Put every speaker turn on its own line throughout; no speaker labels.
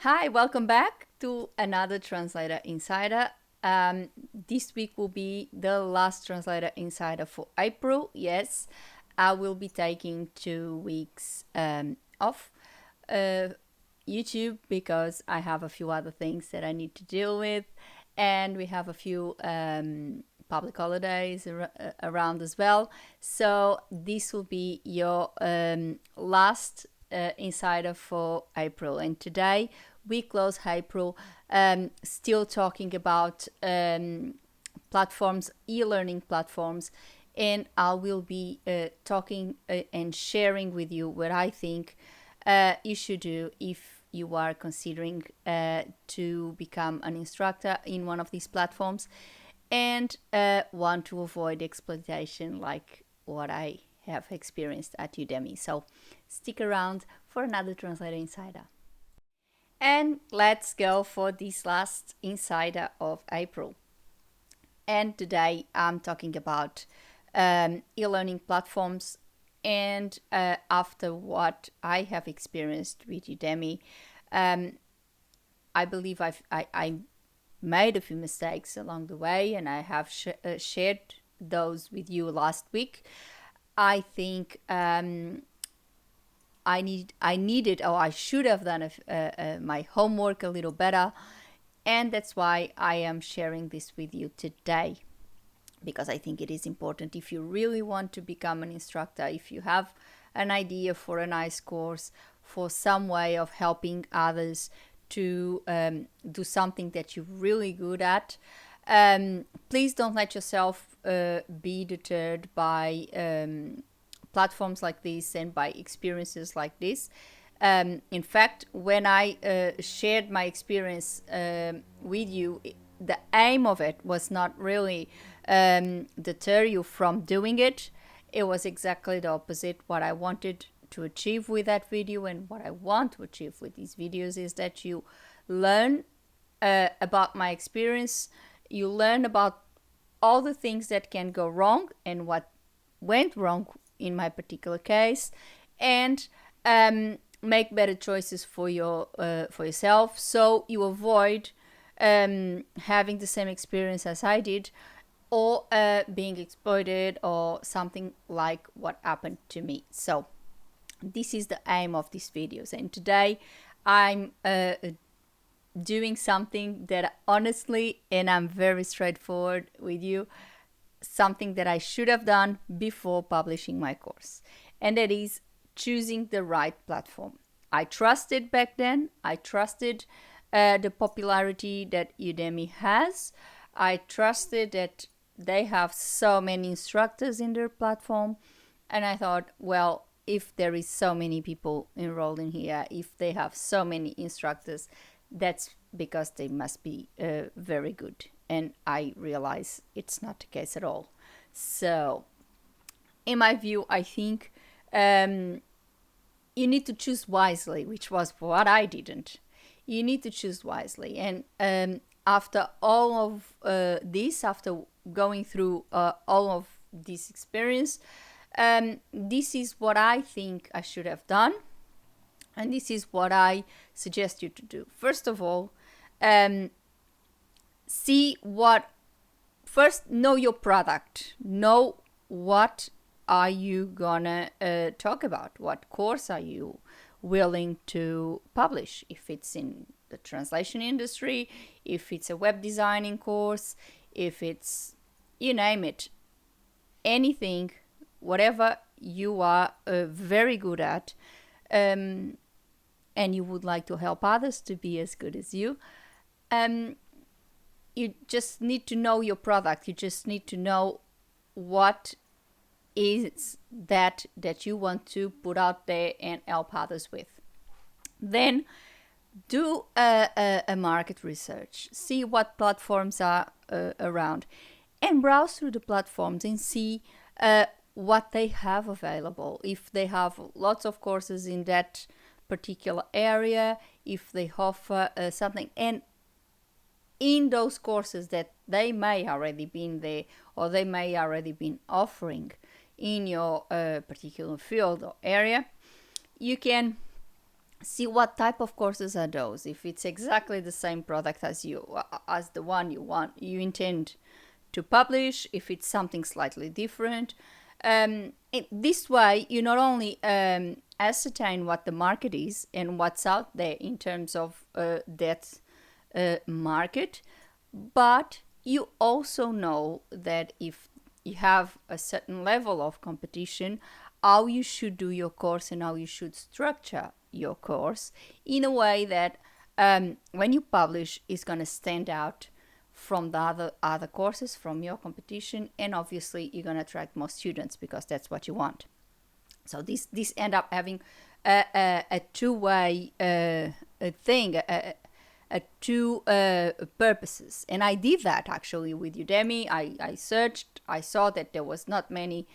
Hi, welcome back to another Translator Insider. This week will be the last Translator Insider for April. Yes, I will be taking 2 weeks off YouTube because I have a few other things that I need to deal with, and we have a few public holidays around as well. So this will be your last Insider for April, and today we close April still talking about platforms, e-learning platforms, and I will be talking and sharing with you what I think you should do if you are considering to become an instructor in one of these platforms and want to avoid exploitation like what I have experienced at Udemy. So stick around for another Translator Insider. And let's go for this last Insider of April. And today I'm talking about e-learning platforms. And after what I have experienced with Udemy, I believe I made a few mistakes along the way, and I have shared those with you last week. I think I needed, or I should have done my homework a little better, and that's why I am sharing this with you today, because I think it is important if you really want to become an instructor, if you have an idea for a nice course, for some way of helping others to do something that you're really good at. Please don't let yourself be deterred by platforms like this and by experiences like this. In fact, when I shared my experience with you, the aim of it was not really deter you from doing it. It was exactly the opposite. What I wanted to achieve with that video and what I want to achieve with these videos is that you learn about my experience, you learn about all the things that can go wrong and what went wrong in my particular case, and make better choices for yourself, so you avoid having the same experience as I did, or being exploited, or something like what happened to me. So this is the aim of these videos, and today I'm doing something that honestly, and I'm very straightforward with you, something that I should have done before publishing my course, and that is choosing the right platform. I trusted back then, I trusted the popularity that Udemy has. I trusted that they have so many instructors in their platform, and I thought, well, if there is so many people enrolled in here, if they have so many instructors, that's because they must be very good. And I realize it's not the case at all. So in my view, I think you need to choose wisely, which was what I didn't. You need to choose wisely. And after all of this, after going through all of this experience, this is what I think I should have done. And this is what I suggest you to do. First of all, first know your product. Know what are you gonna talk about? What course are you willing to publish? If it's in the translation industry, if it's a web designing course, if it's, you name it, anything, whatever you are very good at, and you would like to help others to be as good as you, you just need to know your product. You just need to know what is that you want to put out there and help others with. Then do a market research. See what platforms are around, and browse through the platforms and see what they have available. If they have lots of courses in that particular area, if they offer something, and in those courses that they may already been there, or they may already been offering in your particular field or area, you can see what type of courses are those. If it's exactly the same product as the one you intend to publish, if it's something slightly different. This way, you not only ascertain what the market is and what's out there in terms of that market, but you also know that if you have a certain level of competition, how you should do your course and how you should structure your course in a way that when you publish is going to stand out from the other courses, from your competition, and obviously you're going to attract more students because that's what you want. So this end up having a two-way thing, two purposes. And I did that actually with Udemy. I searched, I saw that there was not many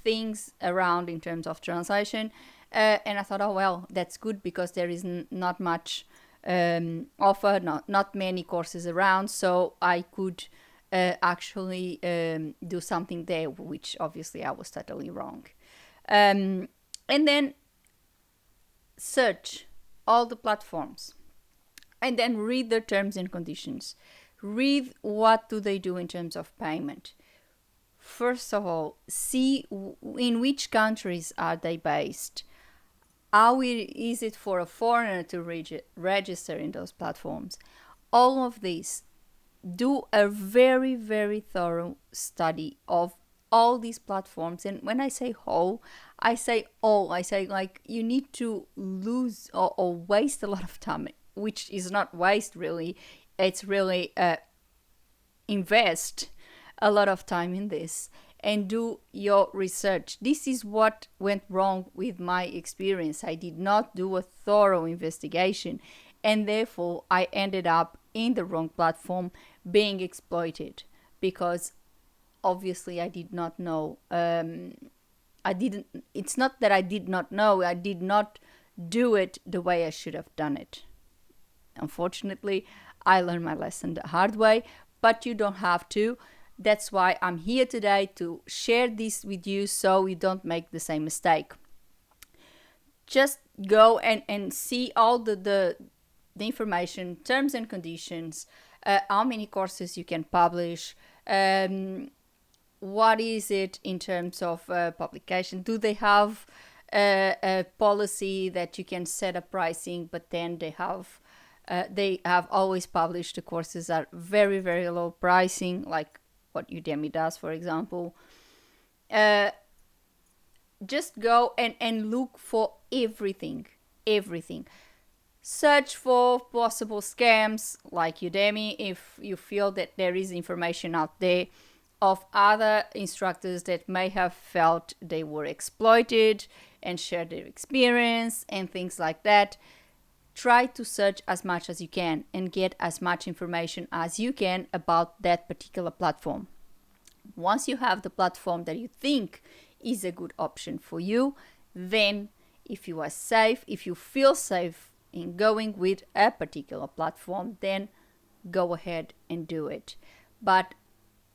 things around in terms of translation, and I thought, oh well, that's good because there is not much offer, not many courses around, so I could actually do something there, which obviously I was totally wrong. And then search all the platforms and then read the terms and conditions. Read what do they do in terms of payment. First of all, see in which countries are they based. How is it for a foreigner to register in those platforms? All of this. Do a very, very thorough study of all these platforms. And when I say whole, I say all. I say like you need to lose or waste a lot of time, which is not waste really. It's really invest a lot of time in this and do your research. This is what went wrong with my experience. I did not do a thorough investigation, and therefore I ended up in the wrong platform being exploited because obviously I did not know. It's not that I did not know, I did not do it the way I should have done it. Unfortunately, I learned my lesson the hard way, but you don't have to. That's why I'm here today to share this with you so you don't make the same mistake. Just go and see all the information, terms and conditions, how many courses you can publish, what is it in terms of publication. Do they have a policy that you can set a pricing, but then they have always published the courses at very, very low pricing, like what Udemy does, for example. Just go and look for everything. Search for possible scams like Udemy if you feel that there is information out there of other instructors that may have felt they were exploited and share their experience and things like that. Try to search as much as you can and get as much information as you can about that particular platform. Once you have the platform that you think is a good option for you, then if you are safe, if you feel safe in going with a particular platform, then go ahead and do it. But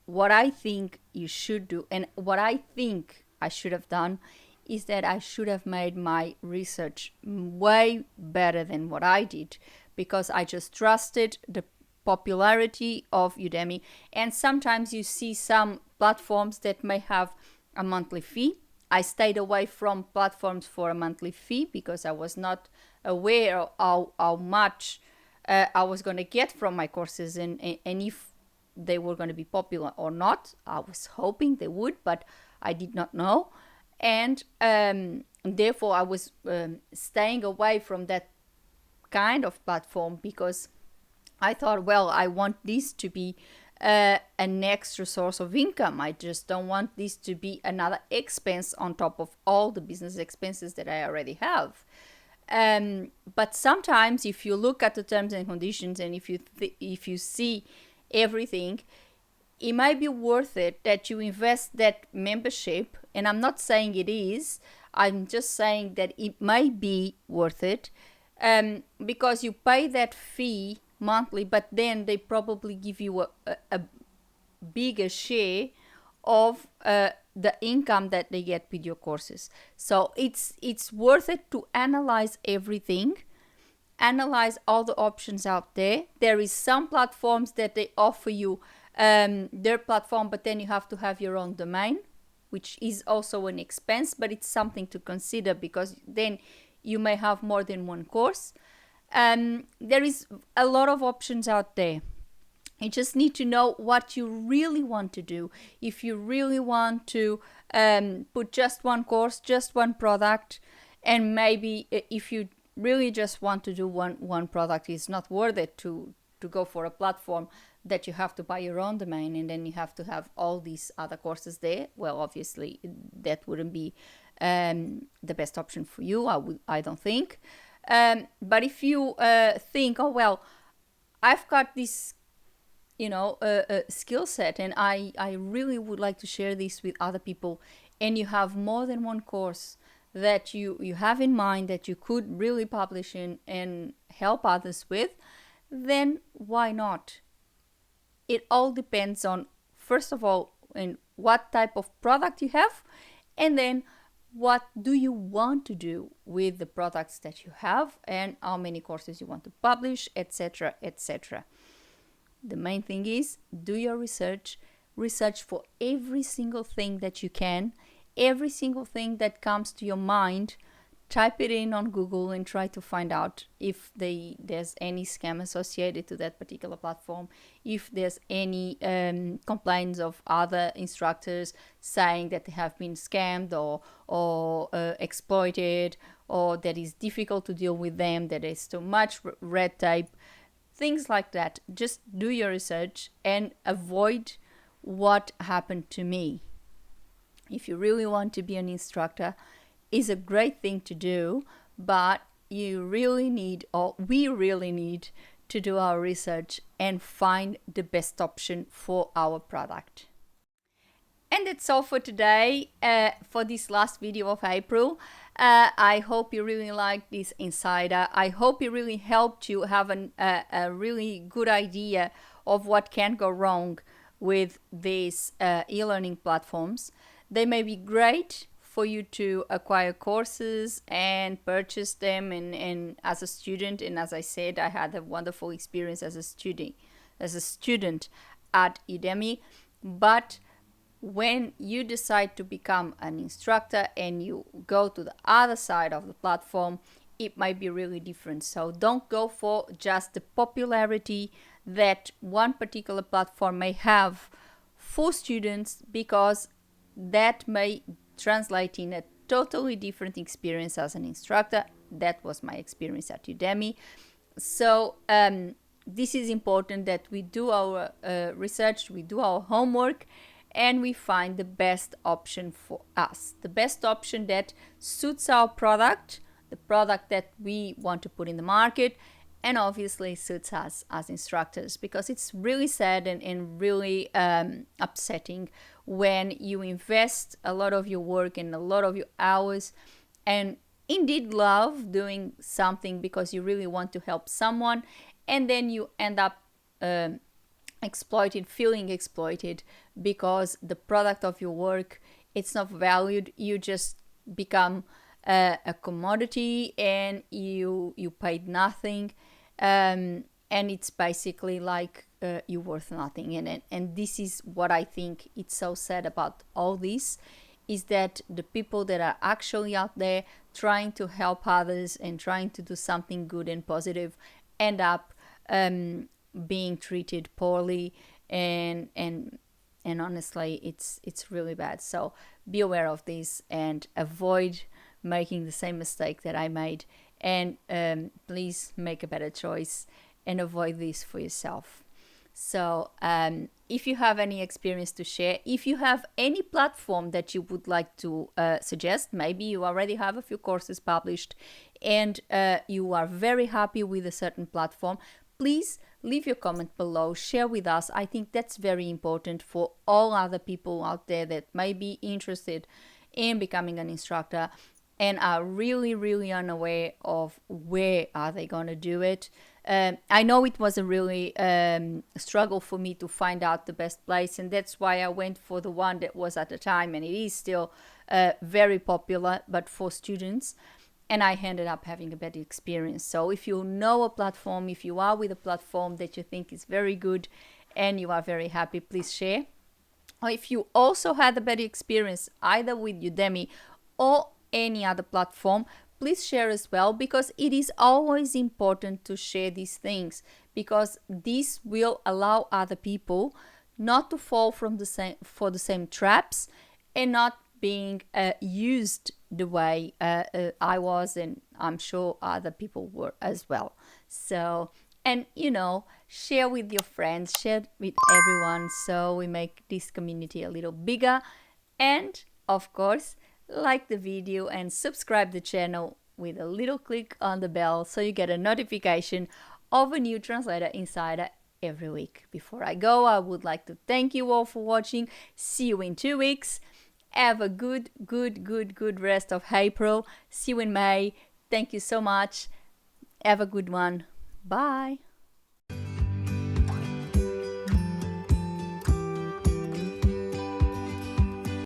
what I think you should do, and what I think I should have done, is that I should have made my research way better than what I did, because I just trusted the popularity of Udemy. And sometimes you see some platforms that may have a monthly fee. I stayed away from platforms for a monthly fee because I was not aware of how much I was going to get from my courses and if they were going to be popular or not. I was hoping they would, but I did not know. And therefore I was staying away from that kind of platform because I thought, well, I want this to be an extra source of income. I just don't want this to be another expense on top of all the business expenses that I already have. But sometimes if you look at the terms and conditions and if you see everything, it might be worth it that you invest that membership. And I'm not saying it is, I'm just saying that it might be worth it because you pay that fee monthly, but then they probably give you a bigger share of the income that they get with your courses. So it's worth it to analyze everything, analyze all the options out there. There is some platforms that they offer you their platform, but then you have to have your own domain, which is also an expense, but it's something to consider because then you may have more than one course. There is a lot of options out there. You just need to know what you really want to do. If you really want to put just one course, just one product, and maybe if you really just want to do one product, it's not worth it to go for a platform that you have to buy your own domain and then you have to have all these other courses there. Well, obviously that wouldn't be the best option for you, I don't think. But if you think, oh well, I've got this skill set and I really would like to share this with other people, and you have more than one course that you have in mind that you could really publish in and help others with, then why not? It all depends on, first of all, in what type of product you have, and then what do you want to do with the products that you have and how many courses you want to publish, etc., etc. The main thing is do your research for every single thing that you can, every single thing that comes to your mind. Type it in on Google and try to find out if there's any scam associated to that particular platform, if there's any complaints of other instructors saying that they have been scammed or exploited, or that it's difficult to deal with them, that there's too much red tape, things like that. Just do your research and avoid what happened to me. If you really want to be an instructor, is a great thing to do, but you really need, or we really need, to do our research and find the best option for our product. And that's all for today, for this last video of April. I hope you really liked this insider. I hope it really helped you have a really good idea of what can go wrong with these e-learning platforms. They may be great for you to acquire courses and purchase them and as a student. And as I said, I had a wonderful experience as a student at Udemy. But when you decide to become an instructor and you go to the other side of the platform, it might be really different. So don't go for just the popularity that one particular platform may have for students, because that may translate in a totally different experience as an instructor. That was my experience at Udemy. So this is important that we do our research, we do our homework, and we find the best option for us, the best option that suits our product, the product that we want to put in the market, and obviously suits us as instructors, because it's really sad and really upsetting when you invest a lot of your work and a lot of your hours and indeed love doing something because you really want to help someone, and then you end up feeling exploited because the product of your work, it's not valued. You just become a commodity and you paid nothing, and it's basically like you're worth nothing. And this is what I think it's so sad about all this, is that the people that are actually out there trying to help others and trying to do something good and positive end up being treated poorly, and honestly it's really bad. So be aware of this and avoid making the same mistake that I made, and please make a better choice and avoid this for yourself. So if you have any experience to share, if you have any platform that you would like to suggest, maybe you already have a few courses published and you are very happy with a certain platform, please leave your comment below, share with us. I think that's very important for all other people out there that may be interested in becoming an instructor and are really unaware of where are they going to do it. I know it was a really struggle for me to find out the best place, and that's why I went for the one that was at the time, and it is still very popular, but for students. And I ended up having a better experience. So if you know a platform, if you are with a platform that you think is very good and you are very happy, please share. Or if you also had a better experience either with Udemy or any other platform, please share as well, because it is always important to share these things, because this will allow other people not to fall from the same traps and not being used the way I was, and I'm sure other people were as well. So, and share with your friends, share with everyone, so we make this community a little bigger. And of course, like the video and subscribe the channel with a little click on the bell so you get a notification of a new Translator Insider every week. Before I go, I would like to thank you all for watching. See you in 2 weeks. Have a good rest of April. See you in May. Thank you so much. Have a good one. Bye.